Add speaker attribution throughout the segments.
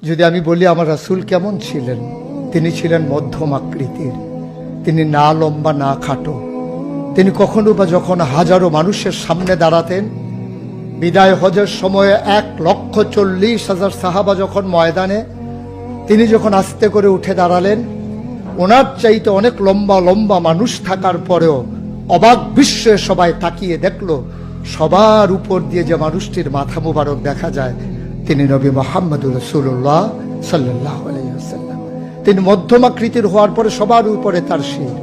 Speaker 1: যদি আমি বলি আমার রাসূল কেমন ছিলেন, তিনি ছিলেন মধ্যম আকৃতির, তিনি না লম্বা না খাটো। তিনি কখনো বা যখন হাজারো মানুষের সামনে দাঁড়াতেন, বিদায় হজের সময়ে 1,40,000 সাহাবা যখন ময়দানে, তিনি যখন আস্তে করে উঠে দাঁড়ালেন, ওনার চাইতে অনেক লম্বা লম্বা মানুষ থাকার পরেও অবাক বিস্ময়ে সবাই তাকিয়ে দেখল সবার উপর দিয়ে যে মানুষটির মাথা মুবারক দেখা যায়, তিনি নবী মুহাম্মদুর রাসূলুল্লাহ সাল্লাল্লাহু আলাইহি ওয়াসাল্লাম। তিনি মধ্যমাকৃতির হওয়ার পরে সবার উপরে তার শির,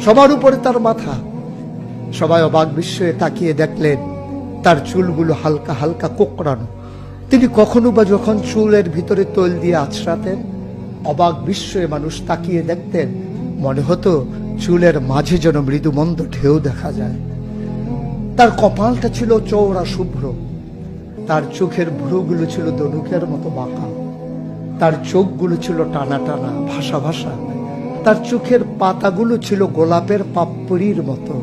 Speaker 1: সবার উপরে তার মাথা। সবাই অবাক বিস্ময়ে তাকিয়ে দেখলেন তার চুলগুলো হালকা হালকা কোঁকড়ানো। তিনি কখনো বা যখন চুলের ভিতরে তৈল দিয়ে আছড়াতেন, অবাক বিস্ময়ে মানুষ তাকিয়ে দেখতেন, মনে হতো চুলের মাঝে যেন মৃদুমন্দ ঢেউ দেখা যায়। তার কপালটা ছিল চওড়া শুভ্র, তার চোখের ভ্রুগুলো ছিল ধনুকের মতো বাঁকা, তার চোখগুলো ছিল টানা টানা ভাসা ভাসা, তার চোখের পাতাগুলো ছিল গোলাপের পাপড়ির মতো।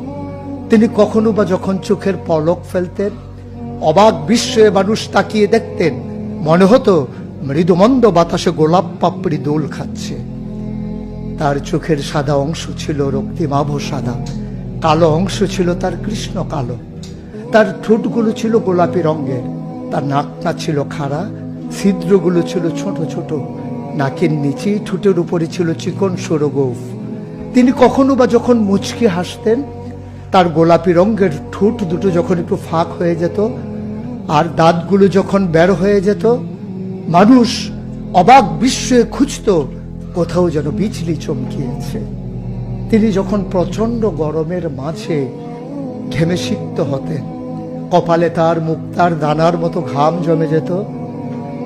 Speaker 1: তিনি কখনো বা যখন চোখের পলক ফেলতেন, অবাক বিস্ময়ে মানুষ তাকিয়ে দেখতেন, মনে হতো মৃদুমন্দ বাতাসে গোলাপ পাপড়ি দোল খাচ্ছে। তার চোখের সাদা অংশ ছিল রক্তিমাভ সাদা, কালো অংশ ছিল তার কৃষ্ণ কালো। তার ঠোঁটগুলো ছিল গোলাপি রঙের, তার নাকটা ছিল খাড়া, ছিদ্রগুলো ছিল ছোট ছোট, নাকের নিচে ঠোঁটের উপরে ছিল চিকন সরু গোঁফ। তিনি কখনো বা যখন মুচকি হাসতেন, তার গোলাপি রঙের ঠোঁট দুটো যখন একটু ফাঁক হয়ে যেত আর দাঁতগুলো যখন বের হয়ে যেত, মানুষ অবাক বিস্ময়ে খুঁজত কোথাও যেন বিজলি চমকিয়েছে। তিনি যখন প্রচন্ড গরমের মাঝে ঘেমে সিক্ত হতেন, কপালে তার মুক্তার দানার মতো ঘাম জমে যেত।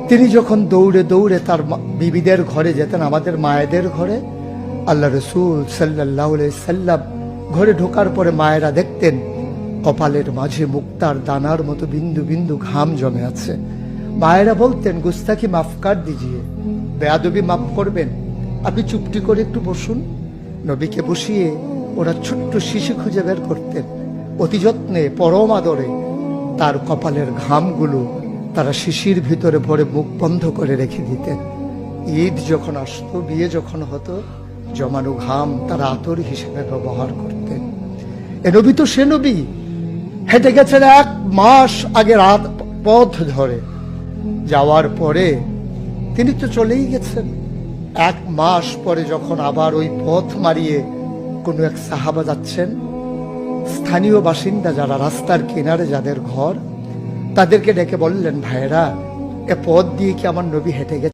Speaker 1: তিনি যখন দৌড়ে দৌড়ে তার বিবিদের ঘরে যেতেন, আমাদের মায়েদের ঘরে, আল্লাহ রাসূল সাল্লাল্লাহু আলাইহি সাল্লাম ঘরে ঢোকার পরে মায়েরা দেখতেন কপালের মাঝে মুক্তার দানার মতো বিন্দু বিন্দু ঘাম জমে আছে। মায়েরা বলতেন, গুস্তাখি মাফ কর দিজিয়ে, বেয়াদবি মাফ করবেন, আপনি চুপটি করে একটু বসুন। নবীকে বসিয়ে ওরা ছোট্ট শিশু খুঁজে বের করতেন, অতি যত্নে পরম আদরে তার কপালের ঘামগুলো তারা শিশির ভিতরে ভরে মুখ বন্ধ করে রেখে দিতেন। ঈদ যখন আসতো, বিয়ে যখন হতো, জমানো ঘাম তারা আতর হিসেবে ব্যবহার করতেন। এ নবী তো সে নবী, হেঁটে গেছেন 1 মাস আগে রাত পথ ধরে, যাওয়ার পরে তিনি তো চলেই গেছেন। 1 মাস পরে যখন আবার ওই পথ মারিয়ে কোনো এক সাহাবা যাচ্ছেন, স্থানীয় বাসিন্দা যারা রাস্তার কিনারে যাদের ঘর, তাদেরকে ডেকে বললেন, ভাইরা, এ পথ দিয়ে কি আমার নবী হেঁটে গেছে?